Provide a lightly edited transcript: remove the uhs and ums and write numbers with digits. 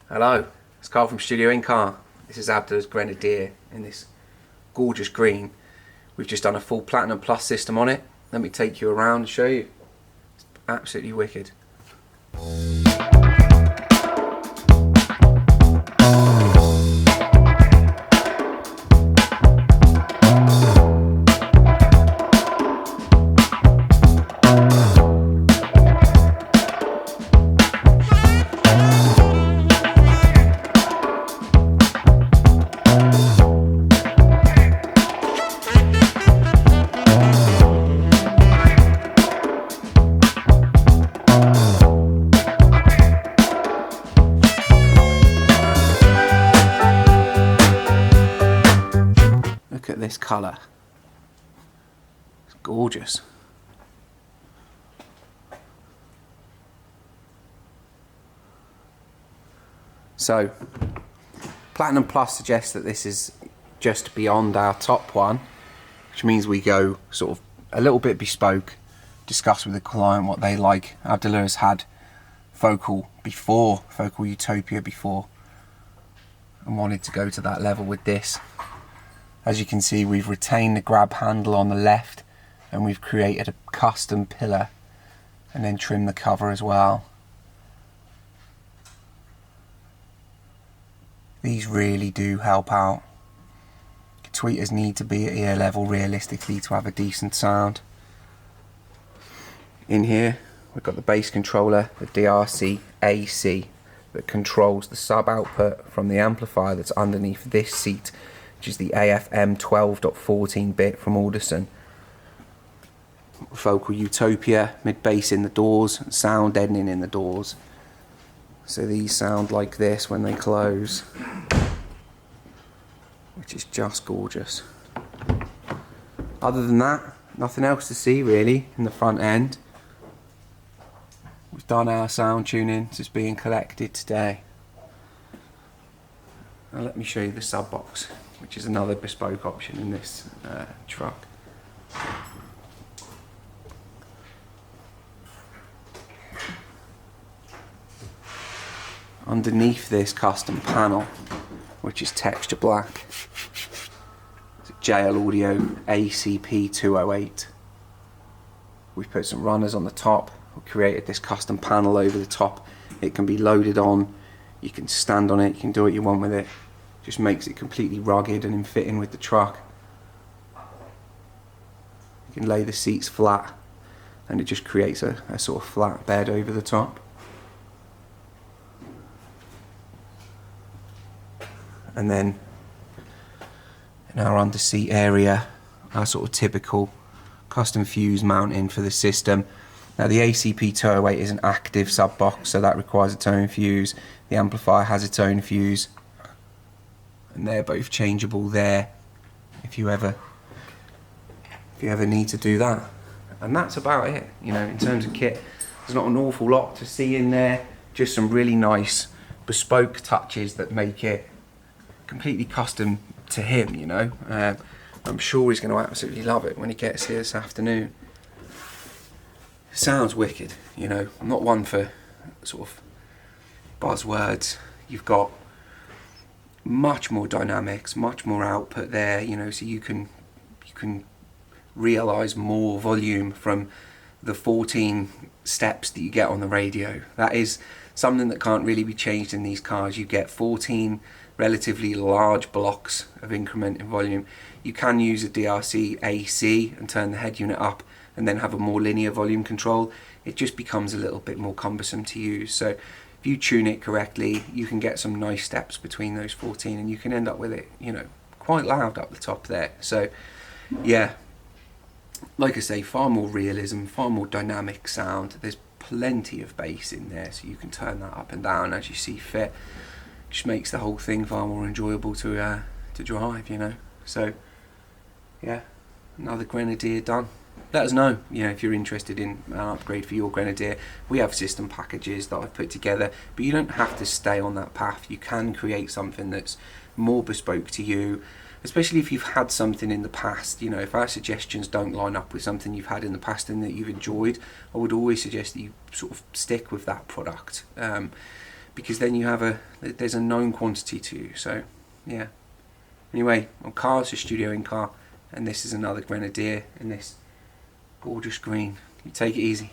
Hello, it's Carl from Studio Incar. This is Ineos Grenadier in this gorgeous green. We've just done a full Platinum Plus system on it. Let me take you around and show you. It's absolutely wicked. Look at this colour. It's gorgeous. So, Platinum Plus suggests that this is just beyond our top one, which means we go sort of a little bit bespoke, discuss with the client what they like. Abdullah has had Focal Utopia before, and wanted to go to that level with this. As you can see, we've retained the grab handle on the left, and we've created a custom pillar and then trimmed the cover as well. These really do help out. Tweeters need to be at ear level realistically to have a decent sound. In here we've got the bass controller, the DRC AC, that controls the sub output from the amplifier that's underneath this seat, which is the AFM 12.14 bit from Audison. Focal Utopia, mid bass in the doors, sound deadening in the doors. So these sound like this when they close, which is just gorgeous. Other than that, nothing else to see really in the front end. We've done our sound tuning, it's being collected today. Now let me show you the sub box, which is another bespoke option in this truck. Underneath this custom panel, which is texture black, it's a JL Audio ACP 208. We've put some runners on the top, we created this custom panel over the top. It can be loaded on, you can stand on it, you can do what you want with it. Just makes it completely rugged and in fitting with the truck. You can lay the seats flat and it just creates a sort of flat bed over the top. And then in our under seat area, our sort of typical custom fuse mounting for the system. Now the ACP 208 is an active sub box, so that requires its own fuse. The amplifier has its own fuse, and they're both changeable there if you ever need to do that. And that's about it, you know, in terms of kit. There's not an awful lot to see in there, just some really nice bespoke touches that make it completely custom to him, you know. I'm sure he's going to absolutely love it when he gets here this afternoon. Sounds wicked, you know. I'm not one for sort of buzzwords. You've got much more dynamics, much more output there, you know, so you can realise more volume from the 14 steps that you get on the radio. That is something that can't really be changed in these cars. You get 14 relatively large blocks of increment in volume. You can use a DRC AC and turn the head unit up and then have a more linear volume control. It just becomes a little bit more cumbersome to use. So if you tune it correctly, you can get some nice steps between those 14 and you can end up with it, you know, quite loud up the top there. So yeah, like I say, far more realism, far more dynamic sound. There's plenty of bass in there, so you can turn that up and down as you see fit. Just makes the whole thing far more enjoyable to drive, you know. So yeah, another Grenadier done. Let us know, you know, if you're interested in an upgrade for your Grenadier. We have system packages that I've put together, but you don't have to stay on that path. You can create something that's more bespoke to you, especially if you've had something in the past. You know, if our suggestions don't line up with something you've had in the past and that you've enjoyed, I would always suggest that you sort of stick with that product. because then there's a known quantity to you. So yeah. Anyway, on cars, a Studio Incar, and this is another Grenadier in this gorgeous green. You take it easy.